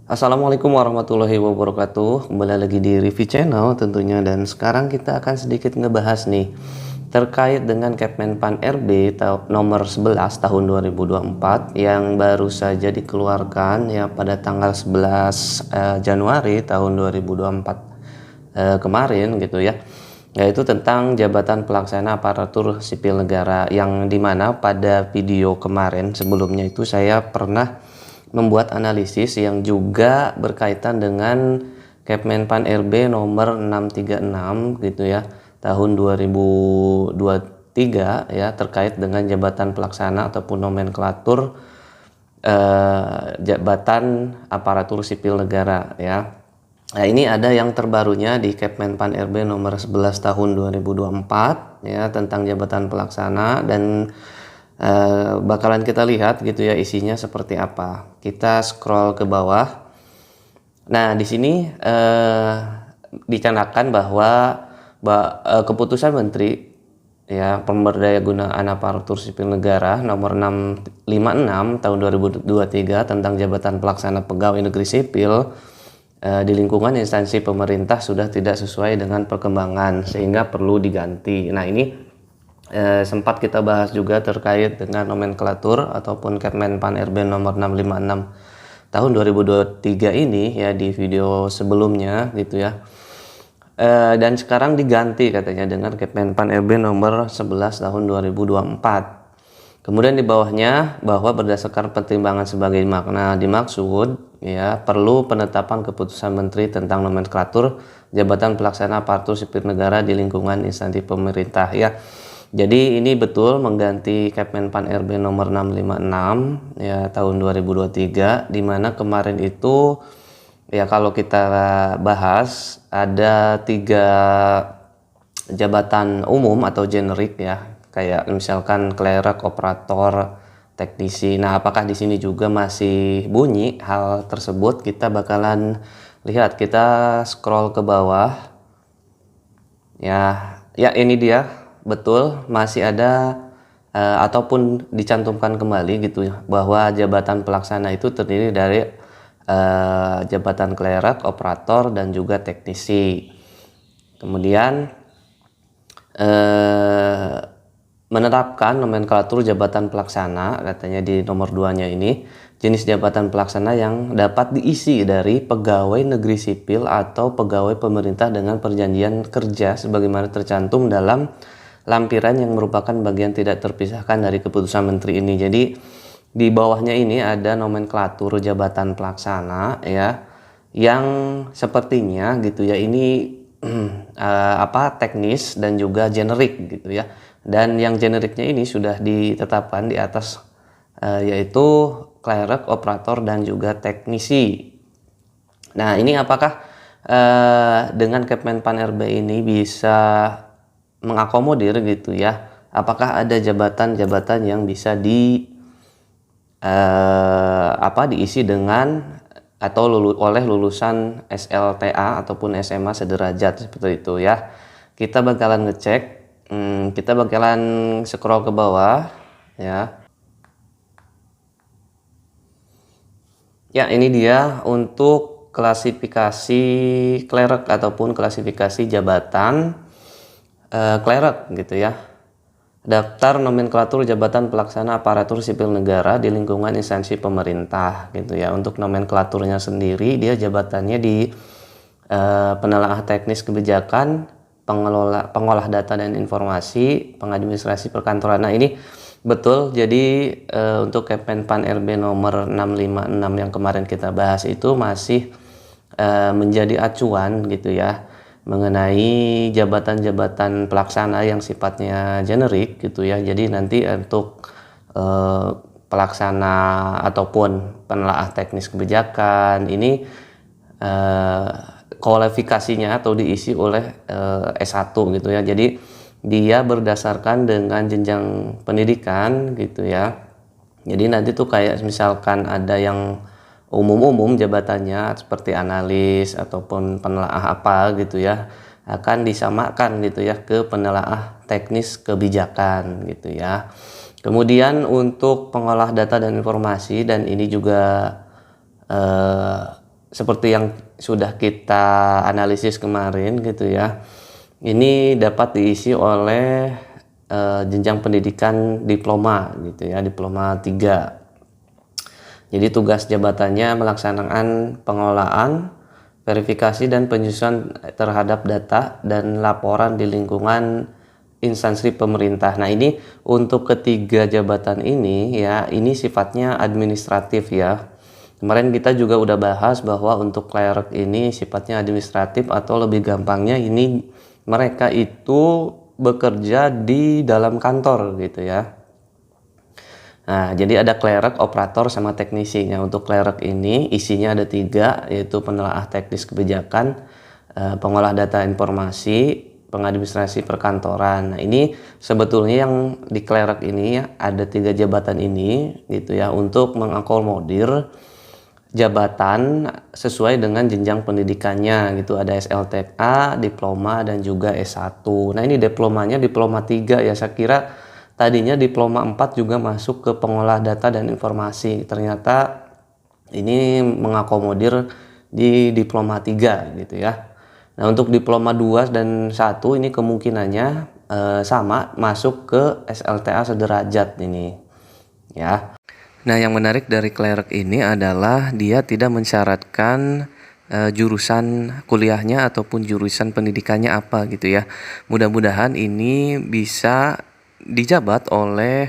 Assalamualaikum warahmatullahi wabarakatuh. Kembali lagi di Review Channel tentunya, dan sekarang kita akan sedikit ngebahas nih terkait dengan Kemenpan RB nomor 11 tahun 2024 yang baru saja dikeluarkan ya pada tanggal 11 Januari tahun 2024 kemarin gitu ya, yaitu tentang jabatan pelaksana aparatur sipil negara, yang dimana pada video kemarin sebelumnya itu saya pernah membuat analisis yang juga berkaitan dengan Kemenpan RB nomor 636 gitu ya tahun 2023 ya, terkait dengan jabatan pelaksana ataupun nomenklatur jabatan aparatur sipil negara ya. Nah, ini ada yang terbarunya di Kemenpan RB nomor 11 tahun 2024 ya, tentang jabatan pelaksana, dan bakalan kita lihat gitu ya isinya seperti apa. Kita scroll ke bawah. Nah, di sini dicanangkan bahwa keputusan Menteri ya Pemberdayaan Aparatur Sipil Negara nomor 656 tahun 2023 tentang jabatan pelaksana pegawai negeri sipil di lingkungan instansi pemerintah sudah tidak sesuai dengan perkembangan sehingga perlu diganti. Nah, ini sempat kita bahas juga terkait dengan nomenklatur ataupun Kemenpan RB nomor 656 tahun 2023 ini ya di video sebelumnya gitu ya. Dan sekarang diganti katanya dengan Kemenpan RB nomor 11 tahun 2024. Kemudian di bawahnya bahwa berdasarkan pertimbangan sebagai makna dimaksud ya, perlu penetapan keputusan Menteri tentang nomenklatur jabatan pelaksana aparatur sipil negara di lingkungan instansi pemerintah ya. Jadi ini betul mengganti Kemenpan RB nomor 656 ya tahun 2023, di mana kemarin itu ya kalau kita bahas ada 3 jabatan umum atau generik ya, kayak misalkan klerek, operator, teknisi. Nah, apakah di sini juga masih bunyi hal tersebut? Kita bakalan lihat. Kita scroll ke bawah. Ya ini dia. Betul, masih ada ataupun dicantumkan kembali gitu ya, bahwa jabatan pelaksana itu terdiri dari jabatan klerek, operator, dan juga teknisi. Kemudian menerapkan nomenklatur jabatan pelaksana, katanya di nomor 2-nya ini, jenis jabatan pelaksana yang dapat diisi dari pegawai negeri sipil atau pegawai pemerintah dengan perjanjian kerja sebagaimana tercantum dalam lampiran yang merupakan bagian tidak terpisahkan dari keputusan Menteri ini. Jadi di bawahnya ini ada nomenklatur jabatan pelaksana ya, yang sepertinya gitu ya ini teknis dan juga generik gitu ya. Dan yang generiknya ini sudah ditetapkan di atas yaitu klerek, operator, dan juga teknisi. Nah, ini apakah dengan Kemenpan RB ini bisa mengakomodir gitu ya? Apakah ada jabatan-jabatan yang bisa diisi dengan atau oleh lulusan SLTA ataupun SMA sederajat seperti itu ya? Kita bakalan ngecek. Kita bakalan scroll ke bawah ya. Ya, ini dia untuk klasifikasi klerek ataupun klasifikasi jabatan klerek gitu ya. Daftar nomenklatur jabatan pelaksana aparatur sipil negara di lingkungan instansi pemerintah gitu ya. Untuk nomenklaturnya sendiri, dia jabatannya di penelaah teknis kebijakan, pengolah data dan informasi, pengadministrasi perkantoran. Nah, ini betul. Jadi untuk Kemenpan RB nomor 656 yang kemarin kita bahas itu masih menjadi acuan gitu ya, mengenai jabatan-jabatan pelaksana yang sifatnya generik gitu ya. Jadi nanti untuk pelaksana ataupun penelaah teknis kebijakan ini kualifikasinya atau diisi oleh S1 gitu ya. Jadi dia berdasarkan dengan jenjang pendidikan gitu ya. Jadi nanti tuh kayak misalkan ada yang umum-umum jabatannya seperti analis ataupun penelaah apa gitu ya, akan disamakan gitu ya ke penelaah teknis kebijakan gitu ya. Kemudian untuk pengolah data dan informasi, dan ini juga seperti yang sudah kita analisis kemarin gitu ya. Ini dapat diisi oleh jenjang pendidikan diploma gitu ya, diploma 3. Jadi tugas jabatannya melaksanakan pengelolaan, verifikasi dan penyusunan terhadap data dan laporan di lingkungan instansi pemerintah. Nah, ini untuk ketiga jabatan ini ya, ini sifatnya administratif ya. Kemarin kita juga udah bahas bahwa untuk clerk ini sifatnya administratif, atau lebih gampangnya ini mereka itu bekerja di dalam kantor gitu ya. Nah, jadi ada clerk, operator, sama teknisinya. Untuk clerk ini isinya ada 3, yaitu penelaah teknis kebijakan, pengolah data informasi, pengadministrasi perkantoran. Nah, ini sebetulnya yang di clerk ini ya, ada 3 jabatan ini gitu ya, untuk mengakomodir jabatan sesuai dengan jenjang pendidikannya gitu. Ada SLTA, diploma, dan juga S1. Nah, ini diplomanya diploma 3 ya. Saya kira tadinya diploma 4 juga masuk ke pengolah data dan informasi. Ternyata ini mengakomodir di diploma 3 gitu ya. Nah, untuk diploma 2 dan 1 ini kemungkinannya sama masuk ke SLTA sederajat ini ya. Nah, yang menarik dari clerk ini adalah dia tidak mensyaratkan jurusan kuliahnya ataupun jurusan pendidikannya apa gitu ya. Mudah-mudahan ini bisa dijabat oleh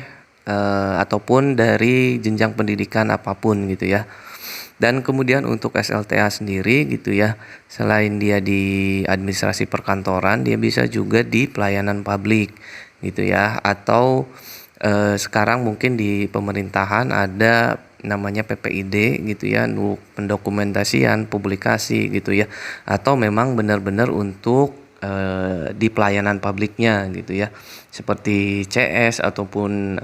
ataupun dari jenjang pendidikan apapun gitu ya. Dan kemudian untuk SLTA sendiri gitu ya, selain dia di administrasi perkantoran, dia bisa juga di pelayanan publik gitu ya, atau sekarang mungkin di pemerintahan ada namanya PPID gitu ya, untuk pendokumentasian publikasi gitu ya, atau memang benar-benar untuk di pelayanan publiknya gitu ya, seperti CS ataupun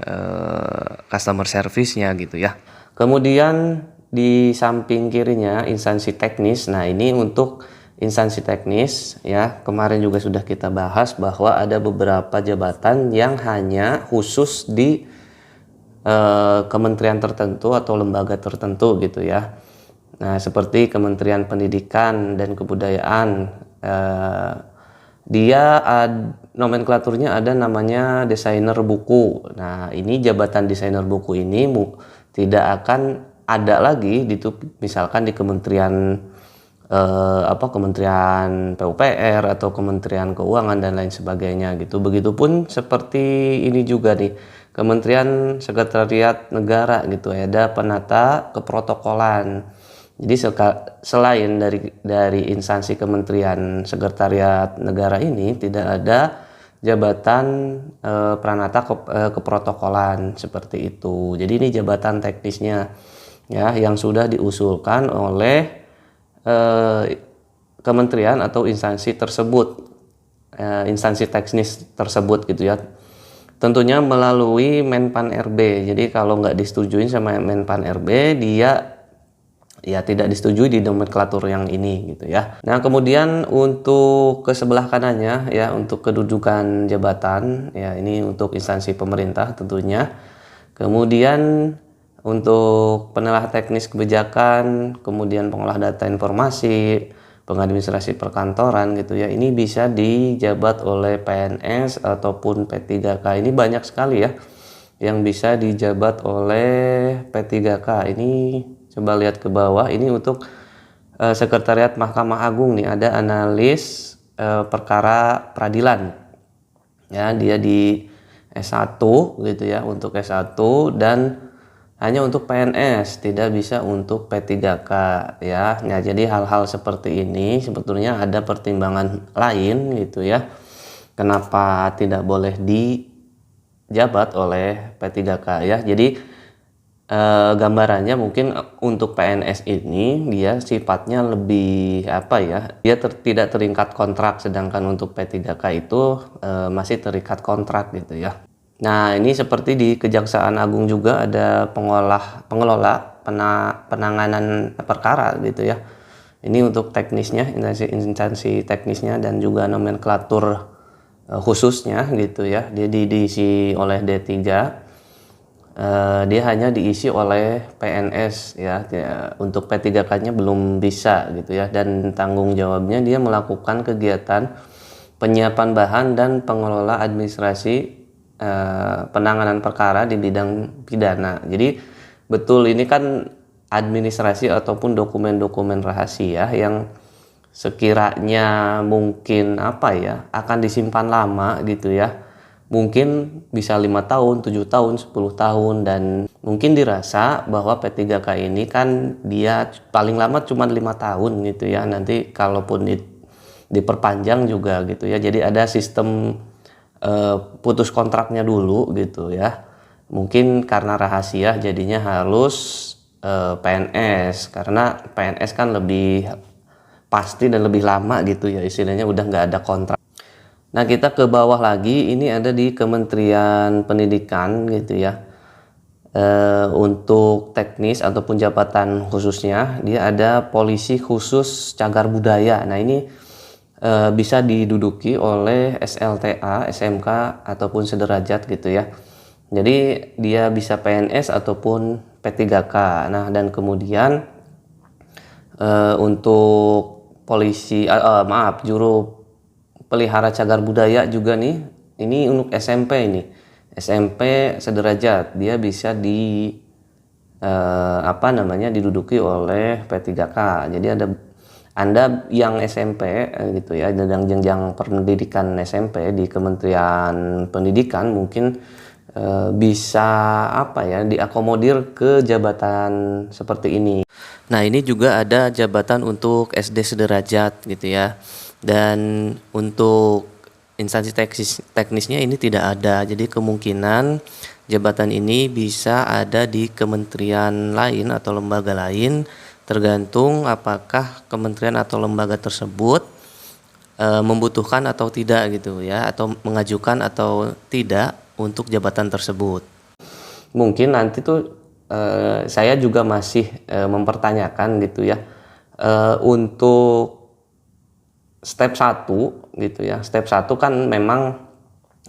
customer service-nya gitu ya. Kemudian di samping kirinya instansi teknis. Nah, ini untuk instansi teknis ya, kemarin juga sudah kita bahas bahwa ada beberapa jabatan yang hanya khusus di kementerian tertentu atau lembaga tertentu gitu ya. Nah, seperti Kementerian Pendidikan dan Kebudayaan, dia nomenklaturnya ada namanya desainer buku. Nah, ini jabatan desainer buku ini tidak akan ada lagi misalkan di Kementerian Kementerian PUPR atau Kementerian Keuangan dan lain sebagainya gitu. Begitupun seperti ini juga nih, Kementerian Sekretariat Negara gitu ya, ada penata keprotokolan. Jadi selain dari instansi Kementerian Sekretariat Negara ini tidak ada jabatan pranata keprotokolan seperti itu. Jadi ini jabatan teknisnya ya, yang sudah diusulkan oleh kementerian atau instansi tersebut, instansi teknis tersebut gitu ya. Tentunya melalui Menpan RB. Jadi kalau nggak disetujui sama Menpan RB, dia ya tidak disetujui di nomenklatur yang ini gitu ya. Nah, kemudian untuk ke sebelah kanannya ya, untuk kedudukan jabatan ya, ini untuk instansi pemerintah tentunya. Kemudian untuk penelaah teknis kebijakan, kemudian pengolah data informasi, pengadministrasi perkantoran gitu ya, ini bisa dijabat oleh PNS ataupun P3K. Ini banyak sekali ya yang bisa dijabat oleh P3K. Ini coba lihat ke bawah, ini untuk Sekretariat Mahkamah Agung nih, ada analis perkara peradilan ya, dia di S1 gitu ya, untuk S1, dan hanya untuk PNS, tidak bisa untuk P3K ya. Nah, jadi hal-hal seperti ini sebetulnya ada pertimbangan lain gitu ya, kenapa tidak boleh dijabat oleh P3K ya. Jadi gambarannya mungkin untuk PNS ini dia sifatnya lebih dia tidak terikat kontrak, sedangkan untuk P3K itu masih terikat kontrak gitu ya. Nah, ini seperti di Kejaksaan Agung juga ada pengelola penanganan perkara gitu ya. Ini untuk teknisnya, instansi teknisnya dan juga nomenklatur khususnya gitu ya. Dia diisi oleh D3. dia hanya diisi oleh PNS ya. Untuk P3K-nya belum bisa gitu ya, dan tanggung jawabnya dia melakukan kegiatan penyiapan bahan dan pengelola administrasi penanganan perkara di bidang pidana. Jadi betul, ini kan administrasi ataupun dokumen-dokumen rahasia yang sekiranya mungkin akan disimpan lama gitu ya, mungkin bisa 5 tahun, 7 tahun, 10 tahun, dan mungkin dirasa bahwa P3K ini kan dia paling lama cuma 5 tahun gitu ya, nanti kalaupun diperpanjang juga gitu ya. Jadi ada sistem putus kontraknya dulu gitu ya. Mungkin karena rahasia jadinya harus PNS, karena PNS kan lebih pasti dan lebih lama gitu ya, istilahnya udah nggak ada kontrak. Nah, kita ke bawah lagi, ini ada di Kementerian Pendidikan gitu ya. Untuk teknis ataupun jabatan khususnya, dia ada Polisi Khusus Cagar Budaya. Nah, ini bisa diduduki oleh SLTA, SMK ataupun sederajat gitu ya. Jadi dia bisa PNS ataupun P3K. Nah, dan kemudian untuk juru pelihara cagar budaya juga nih. Ini untuk SMP ini. SMP sederajat, dia bisa diduduki oleh P3K. Jadi Anda yang SMP gitu ya, dan jenjang pendidikan SMP di Kementerian Pendidikan mungkin bisa diakomodir ke jabatan seperti ini. Nah, ini juga ada jabatan untuk SD sederajat gitu ya. Dan untuk instansi teknisnya ini tidak ada. Jadi kemungkinan jabatan ini bisa ada di kementerian lain atau lembaga lain, tergantung apakah kementerian atau lembaga tersebut membutuhkan atau tidak gitu ya, atau mengajukan atau tidak untuk jabatan tersebut. Mungkin nanti tuh saya juga masih mempertanyakan gitu ya, untuk step 1 gitu ya. Step 1 kan memang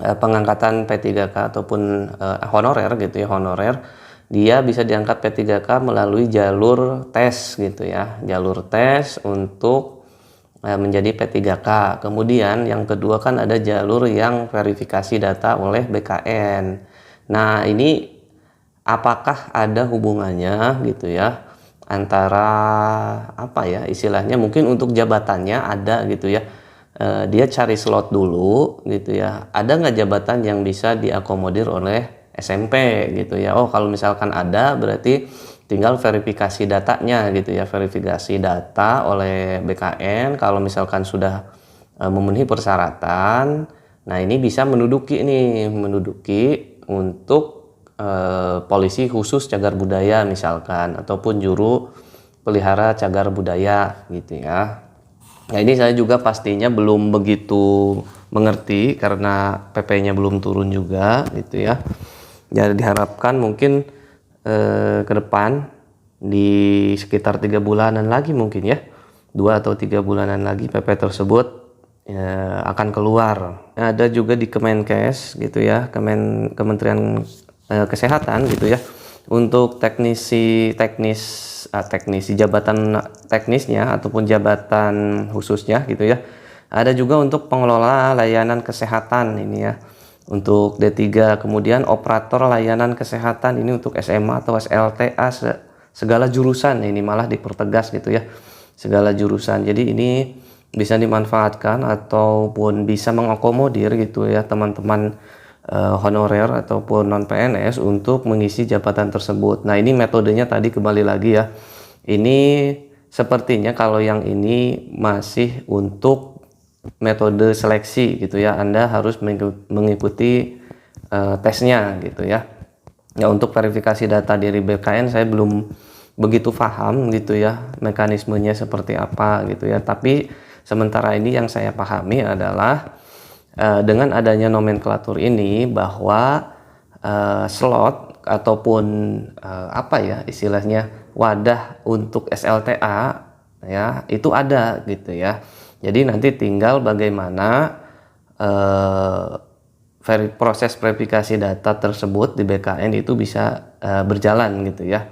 pengangkatan P3K ataupun honorer gitu ya, honorer. Dia bisa diangkat P3K melalui jalur tes gitu ya. Jalur tes untuk menjadi P3K. Kemudian yang kedua kan ada jalur yang verifikasi data oleh BKN. Nah, ini apakah ada hubungannya gitu ya antara istilahnya mungkin untuk jabatannya ada gitu ya, dia cari slot dulu gitu ya, ada nggak jabatan yang bisa diakomodir oleh SMP gitu ya. Oh, kalau misalkan ada, berarti tinggal verifikasi datanya gitu ya, verifikasi data oleh BKN. Kalau misalkan sudah memenuhi persyaratan, nah ini bisa menduduki untuk Polisi Khusus Cagar Budaya misalkan, ataupun juru pelihara cagar budaya gitu ya. Nah, ini saya juga pastinya belum begitu mengerti karena PP-nya belum turun juga gitu ya. Jadi diharapkan mungkin ke depan di sekitar 3 bulanan lagi mungkin ya, 2 atau 3 bulanan lagi PP tersebut akan keluar. Ada juga di Kemenkes gitu ya, Kementerian Kesehatan gitu ya, untuk teknisi jabatan teknisnya ataupun jabatan khususnya gitu ya. Ada juga untuk pengelola layanan kesehatan ini ya, untuk D3. Kemudian operator layanan kesehatan ini untuk SMA atau SLTA segala jurusan, ini malah dipertegas gitu ya, segala jurusan. Jadi ini bisa dimanfaatkan ataupun bisa mengakomodir gitu ya teman-teman honorer ataupun non PNS untuk mengisi jabatan tersebut. Nah, ini metodenya tadi kembali lagi ya. Ini sepertinya kalau yang ini masih untuk metode seleksi gitu ya. Anda harus mengikuti tesnya gitu ya. Ya, untuk verifikasi data diri BKN saya belum begitu paham gitu ya, mekanismenya seperti apa gitu ya. Tapi sementara ini yang saya pahami adalah dengan adanya nomenklatur ini bahwa slot ataupun istilahnya wadah untuk SLTA ya itu ada gitu ya. Jadi nanti tinggal bagaimana proses verifikasi data tersebut di BKN itu bisa berjalan gitu ya.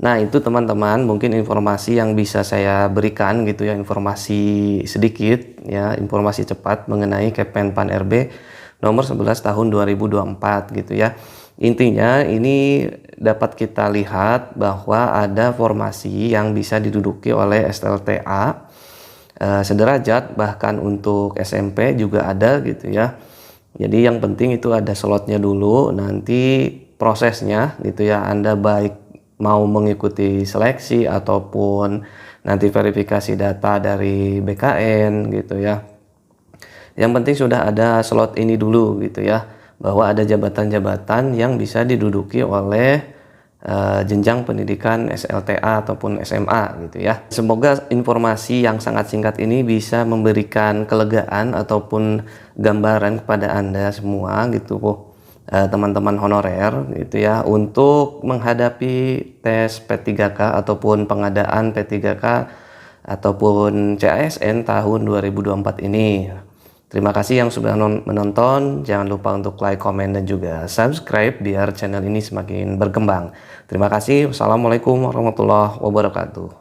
Nah, itu teman-teman mungkin informasi yang bisa saya berikan gitu ya, informasi sedikit ya, informasi cepat mengenai Kemenpan RB nomor 11 tahun 2024 gitu ya. Intinya ini dapat kita lihat bahwa ada formasi yang bisa diduduki oleh SLTA sederajat, bahkan untuk SMP juga ada gitu ya. Jadi yang penting itu ada slotnya dulu, nanti prosesnya gitu ya, Anda baik mau mengikuti seleksi ataupun nanti verifikasi data dari BKN gitu ya. Yang penting sudah ada slot ini dulu gitu ya, bahwa ada jabatan-jabatan yang bisa diduduki oleh jenjang pendidikan SLTA ataupun SMA gitu ya. Semoga informasi yang sangat singkat ini bisa memberikan kelegaan ataupun gambaran kepada Anda semua gitu teman-teman honorer gitu ya, untuk menghadapi tes P3K ataupun pengadaan P3K ataupun CASN tahun 2024 ini. Terima kasih yang sudah menonton. Jangan lupa untuk like, komen, dan juga subscribe biar channel ini semakin berkembang. Terima kasih. Wassalamualaikum warahmatullahi wabarakatuh.